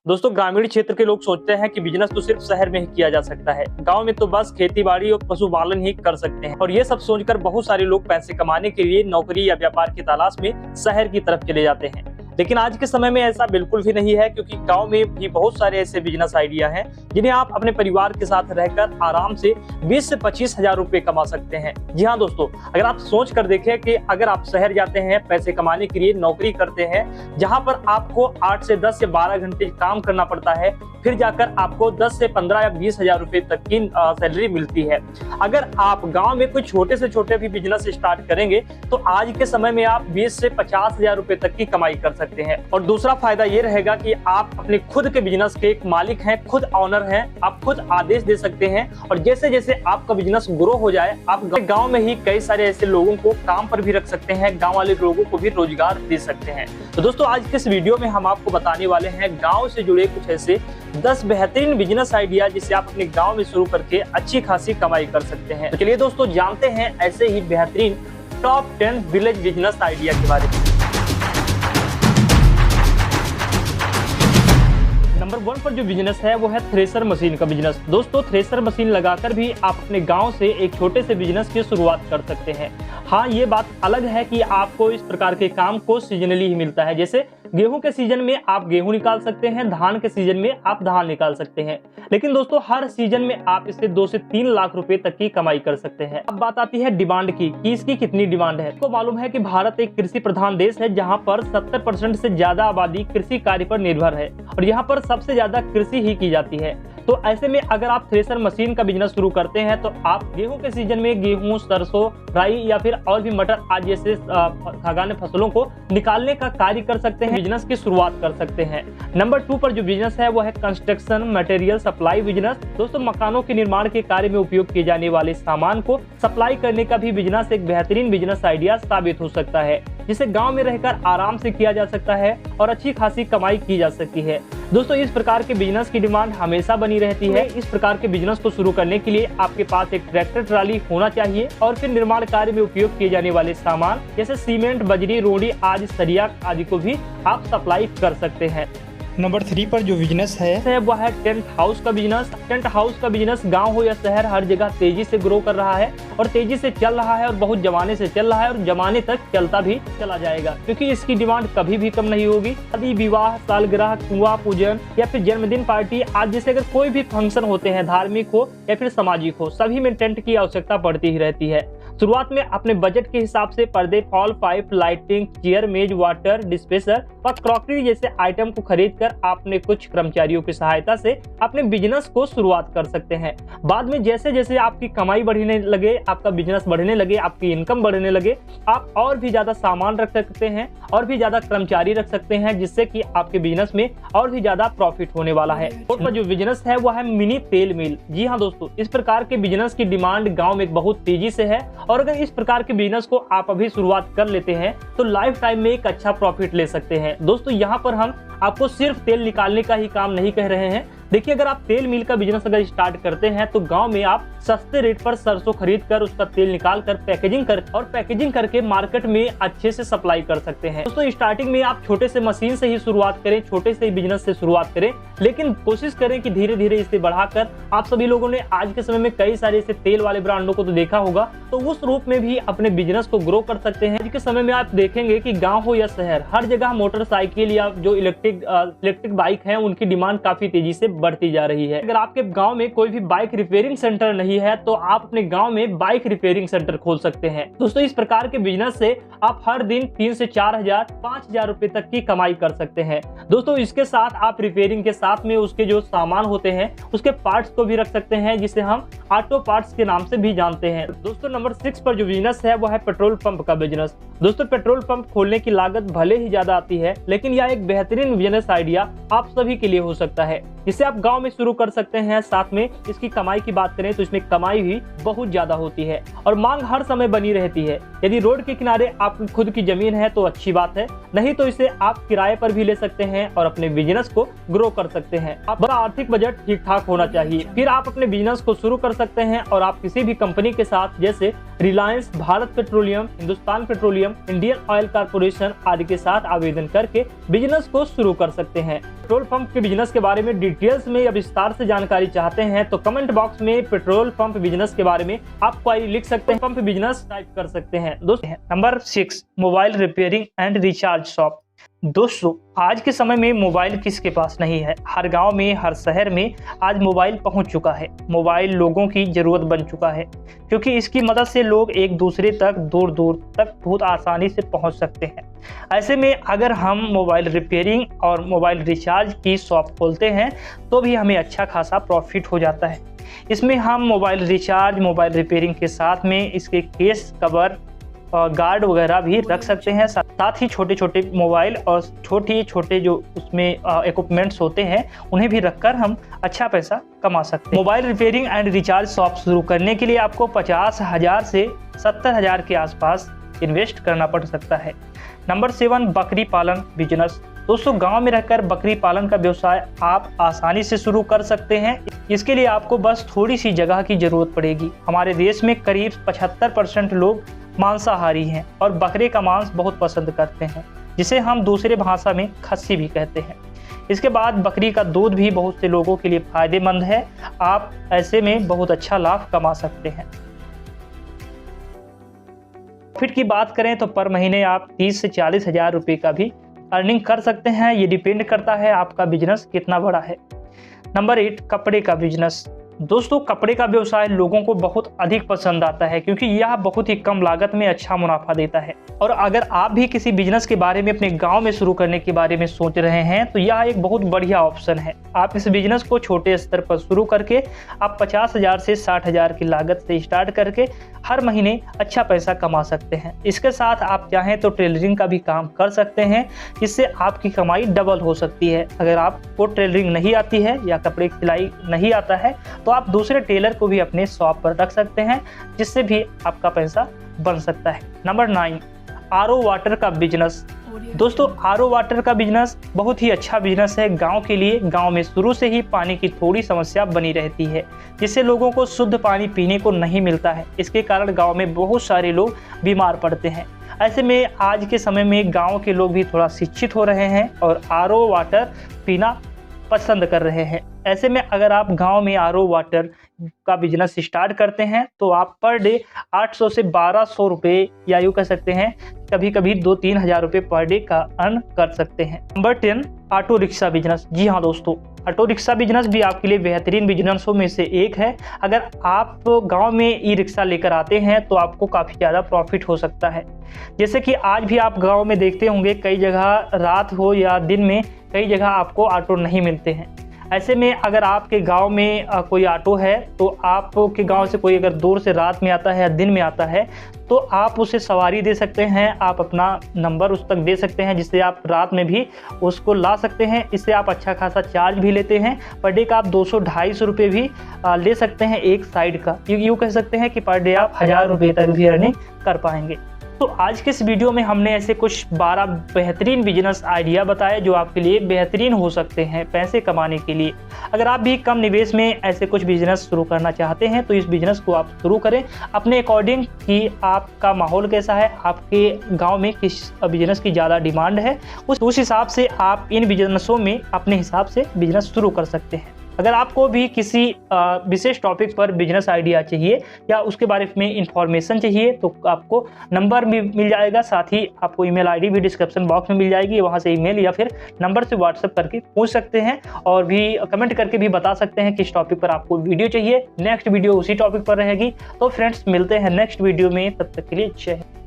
दोस्तों, ग्रामीण क्षेत्र के लोग सोचते हैं कि बिजनेस तो सिर्फ शहर में ही किया जा सकता है। गांव में तो बस खेती बाड़ी और पशुपालन ही कर सकते हैं और ये सब सोचकर बहुत सारे लोग पैसे कमाने के लिए नौकरी या व्यापार की तलाश में शहर की तरफ चले जाते हैं। लेकिन आज के समय में ऐसा बिल्कुल भी नहीं है, क्योंकि गांव में भी बहुत सारे ऐसे बिजनेस आइडिया हैं जिन्हें आप अपने परिवार के साथ रहकर आराम से 20 से 25 हजार रुपए कमा सकते हैं। जी हाँ दोस्तों, अगर आप सोच कर देखें कि अगर आप शहर जाते हैं पैसे कमाने के लिए, नौकरी करते हैं जहां पर आपको 8 से 10 से 12 घंटे काम करना पड़ता है, फिर जाकर आपको 10 से 15 या 20 हजार रुपए तक की सैलरी मिलती है। अगर आप गांव में कोई छोटे से छोटे भी बिजनेस स्टार्ट करेंगे तो आज के समय में आप 20 से 50 हजार रुपए तक की कमाई कर सकते हैं। और दूसरा फायदा ये रहेगा कि आप अपने खुद के बिजनेस के एक मालिक हैं, खुद ऑनर हैं, आप खुद आदेश दे सकते हैं और जैसे जैसे आपका बिजनेस ग्रो हो जाए आप गांव में ही कई सारे ऐसे लोगों को काम पर भी रख सकते हैं, गांव वाले लोगों को भी रोजगार दे सकते हैं। तो दोस्तों, आज के इस वीडियो में हम आपको बताने वाले हैं गाँव से जुड़े कुछ ऐसे 10 बेहतरीन बिजनेस आइडिया जिसे आप अपने गांव में शुरू करके अच्छी खासी कमाई कर सकते हैं। तो चलिए दोस्तों, जानते हैं ऐसे ही बेहतरीन टॉप 10 विलेज बिजनेस आइडिया के बारे में। नंबर 1 पर जो बिजनेस है वो है थ्रेसर मशीन का बिजनेस। दोस्तों, थ्रेसर मशीन लगाकर भी आप अपने गांव से एक छोटे से बिजनेस की शुरुआत कर सकते हैं। हाँ, ये बात अलग है कि आपको इस प्रकार के काम को सीजनली ही मिलता है। जैसे गेहूं के सीजन में आप गेहूं निकाल सकते हैं, धान के सीजन में आप धान निकाल सकते हैं। लेकिन दोस्तों, हर सीजन में आप इससे 2 से 3 लाख रुपए तक की कमाई कर सकते हैं। अब बात आती है डिमांड की कि इसकी कितनी डिमांड है। आपको मालूम है कि भारत एक कृषि प्रधान देश है जहां पर 70% से ज्यादा आबादी कृषि कार्य पर निर्भर है और यहाँ पर सबसे ज्यादा कृषि ही की जाती है। तो ऐसे में अगर आप थ्रेसर मशीन का बिजनेस शुरू करते हैं तो आप गेहूं के सीजन में गेहूं, सरसों, राई या फिर और भी मटर आदि जैसे खाद्यान्न फसलों को निकालने का कार्य कर सकते हैं, बिजनेस की शुरुआत कर सकते हैं। नंबर 2 पर जो बिजनेस है वो है कंस्ट्रक्शन मटेरियल सप्लाई बिजनेस। दोस्तों, मकानों के निर्माण के कार्य में उपयोग किए जाने वाले सामान को सप्लाई करने का भी बिजनेस एक बेहतरीन बिजनेस आइडिया साबित हो सकता है, जिसे गाँव में रहकर आराम से किया जा सकता है और अच्छी खासी कमाई की जा सकती है। दोस्तों, इस प्रकार के बिजनेस की डिमांड हमेशा बनी रहती है। इस प्रकार के बिजनेस को शुरू करने के लिए आपके पास एक ट्रैक्टर ट्राली होना चाहिए और फिर निर्माण कार्य में उपयोग किए जाने वाले सामान जैसे सीमेंट, बजरी, रोड़ी आदि, सरिया आदि को भी आप सप्लाई कर सकते हैं। नंबर 3 पर जो बिजनेस है वह है टेंट हाउस का बिजनेस। टेंट हाउस का बिजनेस गांव हो या शहर हर जगह तेजी से ग्रो कर रहा है और तेजी से चल रहा है और बहुत जमाने से चल रहा है और जमाने तक चलता भी चला जाएगा, क्योंकि इसकी डिमांड कभी भी कम नहीं होगी। शादी, विवाह, सालगिरह, कुआं पूजन या फिर जन्मदिन पार्टी आज जैसे अगर कोई भी फंक्शन होते हैं, धार्मिक हो या फिर सामाजिक हो, सभी में टेंट की आवश्यकता पड़ती ही रहती है। शुरुआत में अपने बजट के हिसाब से पर्दे, फॉल पाइप, लाइटिंग, चेयर, मेज, वाटर डिस्पेंसर व क्रॉकरी जैसे आइटम को खरीद कर आपने कुछ कर्मचारियों की सहायता से अपने बिजनेस को शुरुआत कर सकते हैं। बाद में जैसे जैसे आपकी कमाई बढ़ने लगे, आपका बिजनेस बढ़ने लगे, आपकी इनकम बढ़ने लगे, आप और भी ज्यादा सामान रख सकते हैं और भी ज्यादा कर्मचारी रख सकते हैं, जिससे कि आपके बिजनेस में और भी ज्यादा प्रॉफिट होने वाला है। और जो बिजनेस है वो है मिनी तेल मिल। जी हाँ दोस्तों, इस प्रकार के बिजनेस की डिमांड गाँव में बहुत तेजी से है और अगर इस प्रकार के बिजनेस को आप अभी शुरुआत कर लेते हैं तो लाइफ टाइम में एक अच्छा प्रॉफिट ले सकते हैं। दोस्तों, यहाँ पर हम आपको सिर्फ तेल निकालने का ही काम नहीं कह रहे हैं। देखिए, अगर आप तेल मिल का बिजनेस अगर स्टार्ट करते हैं तो गांव में आप सस्ते रेट पर सरसों खरीद कर उसका तेल निकाल कर पैकेजिंग करके मार्केट में अच्छे से सप्लाई कर सकते हैं। दोस्तों, स्टार्टिंग में आप छोटे से मशीन से ही शुरुआत करें, छोटे से बिजनेस से शुरुआत करें, लेकिन कोशिश करें कि धीरे धीरे इसे बढ़ाकर, आप सभी लोगों ने आज के समय में कई सारे ऐसे तेल वाले ब्रांडों को तो देखा होगा, तो उस रूप में भी अपने बिजनेस को ग्रो कर सकते हैं। आज के समय में आप देखेंगे कि गाँव हो या शहर हर जगह मोटरसाइकिल या जो इलेक्ट्रिक बाइक है उनकी डिमांड काफी तेजी से बढ़ती जा रही है। अगर आपके गांव में कोई भी बाइक रिपेयरिंग सेंटर नहीं है तो आप अपने गांव में बाइक रिपेयरिंग सेंटर खोल सकते हैं। दोस्तों, इस प्रकार के बिजनेस से आप हर दिन 3 से 4 हजार, 5 हजार रुपए तक की कमाई कर सकते हैं। दोस्तों, इसके साथ आप रिपेयरिंग के साथ में उसके जो सामान होते हैं उसके पार्ट्स को भी रख सकते हैं, जिसे हम ऑटो पार्ट्स के नाम से भी जानते हैं। दोस्तों, नंबर 6 पर जो बिजनेस है वो है पेट्रोल पंप का बिजनेस। दोस्तों, पेट्रोल पंप खोलने की लागत भले ही ज्यादा आती है, लेकिन यह एक बेहतरीन बिजनेस आइडिया आप सभी के लिए हो सकता है, जिसे आप गांव में शुरू कर सकते हैं। साथ में इसकी कमाई की बात करें तो इसमें कमाई भी बहुत ज्यादा होती है और मांग हर समय बनी रहती है। यदि रोड के किनारे आपकी खुद की जमीन है तो अच्छी बात है, नहीं तो इसे आप किराए पर भी ले सकते हैं और अपने बिजनेस को ग्रो कर सकते हैं। आपका आर्थिक बजट ठीक ठाक होना चाहिए, फिर आप अपने बिजनेस को शुरू कर सकते हैं और आप किसी भी कंपनी के साथ जैसे Reliance, Bharat petroleum, Hindustan petroleum, Indian oil corporation आदि के साथ आवेदन करके बिजनेस को शुरू कर सकते हैं। पेट्रोल पंप के बिजनेस के बारे में डिटेल्स में या विस्तार से जानकारी चाहते हैं तो कमेंट बॉक्स में पेट्रोल पंप बिजनेस के बारे में आप क्वेरी लिख सकते हैं, पंप बिजनेस टाइप कर सकते हैं। दोस्तों number 6, mobile repairing and recharge shop. दोस्तों आज के समय में मोबाइल किसके पास नहीं है। हर गांव में, हर शहर में आज मोबाइल पहुंच चुका है। मोबाइल लोगों की जरूरत बन चुका है क्योंकि इसकी मदद से लोग एक दूसरे तक दूर दूर तक बहुत आसानी से पहुंच सकते हैं। ऐसे में अगर हम मोबाइल रिपेयरिंग और मोबाइल रिचार्ज की शॉप खोलते हैं तो भी हमें अच्छा खासा प्रॉफिट हो जाता है। इसमें हम मोबाइल रिचार्ज, मोबाइल रिपेयरिंग के साथ में इसके केस, कवर, गार्ड वगैरह भी रख सकते हैं। साथ ही छोटे छोटे मोबाइल और छोटे जो उसमें इक्विपमेंट्स होते हैं उन्हें भी रखकर हम अच्छा पैसा कमा सकते हैं। Mobile repairing and recharge shop शुरू करने के लिए आपको 50,000 से 70,000 के आसपास इन्वेस्ट करना पड़ सकता है। नंबर 7, बकरी पालन बिजनेस। दोस्तों गांव में रहकर बकरी पालन का व्यवसाय आप आसानी से शुरू कर सकते हैं। इसके लिए आपको बस थोड़ी सी जगह की जरूरत पड़ेगी। हमारे देश में करीब 75% लोग मांसाहारी हैं और बकरे का मांस बहुत पसंद करते हैं, जिसे हम दूसरे भाषा में खस्सी भी कहते हैं। इसके बाद बकरी का दूध भी बहुत से लोगों के लिए फायदेमंद है। आप ऐसे में बहुत अच्छा लाभ कमा सकते हैं। प्रॉफिट की बात करें तो पर महीने आप 30 से 40 हज़ार रुपये का भी अर्निंग कर सकते हैं। ये डिपेंड करता है आपका बिजनेस कितना बड़ा है। नंबर 8, कपड़े का बिजनेस। दोस्तों कपड़े का व्यवसाय लोगों को बहुत अधिक पसंद आता है क्योंकि यह बहुत ही कम लागत में अच्छा मुनाफा देता है। और अगर आप भी किसी बिजनेस के बारे में अपने गांव में शुरू करने के बारे में सोच रहे हैं तो यह एक बहुत बढ़िया ऑप्शन है। आप इस बिजनेस को छोटे स्तर पर शुरू करके आप 50,000 से 60,000 की लागत से स्टार्ट करके हर महीने अच्छा पैसा कमा सकते हैं। इसके साथ आप चाहें तो टेलरिंग का भी काम कर सकते हैं, जिससे आपकी कमाई डबल हो सकती है। अगर आपको टेलरिंग नहीं आती है या कपड़े की सिलाई नहीं आता है तो आप दूसरे टेलर को भी अपने शॉप पर रख सकते हैं, जिससे भी आपका पैसा बन सकता है। नंबर 9, आरओ वाटर का बिजनेस। दोस्तों आरओ वाटर का बिजनेस बहुत ही अच्छा बिजनेस है गांव के लिए। गांव में शुरू से ही पानी की थोड़ी समस्या बनी रहती है, जिससे लोगों को शुद्ध पानी पीने को नहीं मिलता है। इसके कारण गांव में बहुत सारे लोग बीमार पड़ते हैं। ऐसे में आज के समय में गांव के लोग भी थोड़ा शिक्षित हो रहे हैं और आरओ वाटर पीना पसंद कर रहे हैं। ऐसे में अगर आप गांव में आरओ वाटर का बिजनेस स्टार्ट करते हैं तो आप पर डे 800 से 1200 रुपये या यूँ कह सकते हैं कभी कभी 2-3 हज़ार रुपये पर डे का अर्न कर सकते हैं। Number 10, auto rickshaw business. जी हाँ दोस्तों, ऑटो रिक्शा बिजनेस भी आपके लिए बेहतरीन बिजनेसों में से एक है। अगर आप गांव में ई रिक्शा लेकर आते हैं तो आपको काफ़ी ज़्यादा प्रॉफिट हो सकता है। जैसे कि आज भी आप गांव में देखते होंगे कई जगह रात हो या दिन में कई जगह आपको ऑटो नहीं मिलते हैं। ऐसे में अगर आपके गांव में कोई ऑटो है तो आपके गांव से कोई अगर दूर से रात में आता है या दिन में आता है तो आप उसे सवारी दे सकते हैं। आप अपना नंबर उस तक दे सकते हैं जिससे आप रात में भी उसको ला सकते हैं। इससे आप अच्छा खासा चार्ज भी लेते हैं। पर डे का आप 200-250 रुपये भी ले सकते हैं एक साइड का। यूँ कह सकते हैं कि पर डे आप 1000 रुपये तक भी अर्निंग कर पाएंगे। तो आज के इस वीडियो में हमने ऐसे कुछ 12 बेहतरीन बिजनेस आइडिया बताए जो आपके लिए बेहतरीन हो सकते हैं पैसे कमाने के लिए। अगर आप भी कम निवेश में ऐसे कुछ बिजनेस शुरू करना चाहते हैं तो इस बिजनेस को आप शुरू करें अपने अकॉर्डिंग कि आपका माहौल कैसा है, आपके गांव में किस बिजनेस की ज़्यादा डिमांड है, उस हिसाब से आप इन बिजनेसों में अपने हिसाब से बिजनेस शुरू कर सकते हैं। अगर आपको भी किसी विशेष टॉपिक पर बिजनेस आइडिया चाहिए या उसके बारे में इंफॉर्मेशन चाहिए तो आपको नंबर भी मिल जाएगा, साथ ही आपको ईमेल आईडी भी डिस्क्रिप्शन बॉक्स में मिल जाएगी। वहां से ईमेल या फिर नंबर से व्हाट्सएप करके पूछ सकते हैं और भी कमेंट करके भी बता सकते हैं किस टॉपिक पर आपको वीडियो चाहिए। नेक्स्ट वीडियो उसी टॉपिक पर रहेगी। तो फ्रेंड्स मिलते हैं नेक्स्ट वीडियो में, तब तक के लिए जय हिंद।